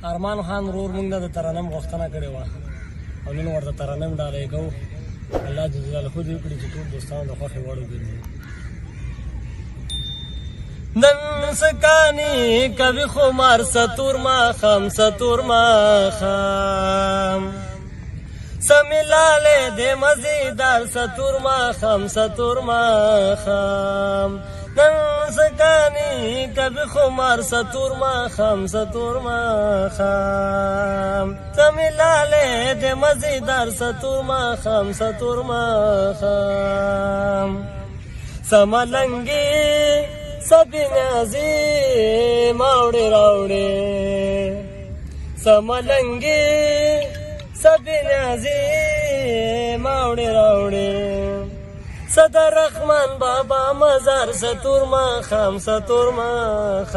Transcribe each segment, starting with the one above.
ارمان خان ورور موږ د ترنم غوښتنه کړې وه او نن ورته ترنم ډالۍ کوو. الله جل جلاله دې وکړي چې ټول دوستان د خوښې وړ وګرځي. نن سکانی کوي خمار ستور ماښام ستور ماښام سمیلاله دې مزیدار ستور ماښام ستور ماښام نن سکانی کبھی خمار ستور ماښام ستور ماښام سمیلاله دې مزیدار ستور ماښام ستور ماښام سملنګي سبینازي ماوړې راوړې سملنګي سبینازي ماوړې راوړې صدر رحمان بابا مزار ستور ماښام ستور ماښام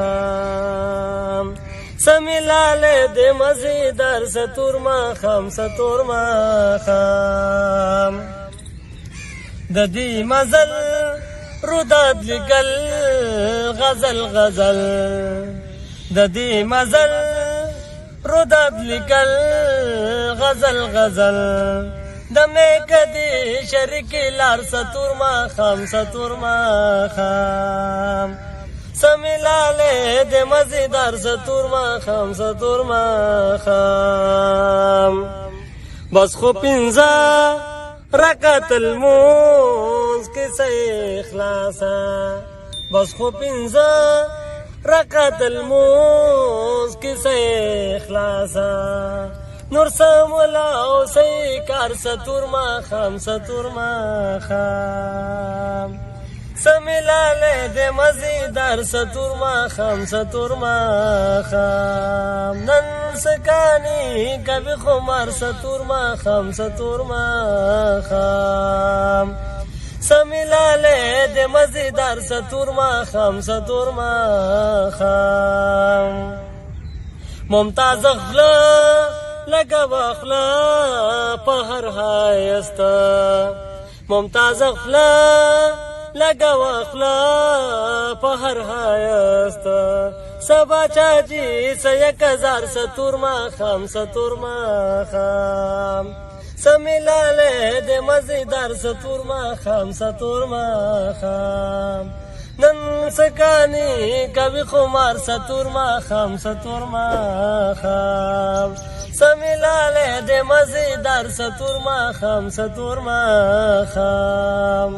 سمیلاله دې مزیدار ستور ماښام ستور ماښام د دې مزل روداد لګل غزل غزل د دې مزل روداد لګل غزل غزل د میکدي شریک لار ستور ماښام ستور ماښام سمیلاله دې مزیدار ستور ماښام ستور ماښام بس خو پنځه رکعت الموز کیسه اخلاصا بس خو پنځه رکعت الموز کیسه اخلاصا نور سمولا او سی کار ستور ماښام ستور ماښام سمیلاله دې مزیدار ستور ماښام ستور ماښام نن سکانی کوي خمار ستور ماښام ستور ماښام سمیلاله دې مزیدار ستور ماښام ستور ماښام ممتاز غله لګه واخله په هر ښایسته ممتاز غله لګه واخله په هر ښایسته سبا چاچی سه 1000 ستور ماښام ستور ماښام سمیلاله دې مزیدار ستور ماښام ستور ماښام نن سکانی کوي خمار ستور ماښام ستور ماښام سمیلاله دې مزیدار ستور ماښام ستور ماښام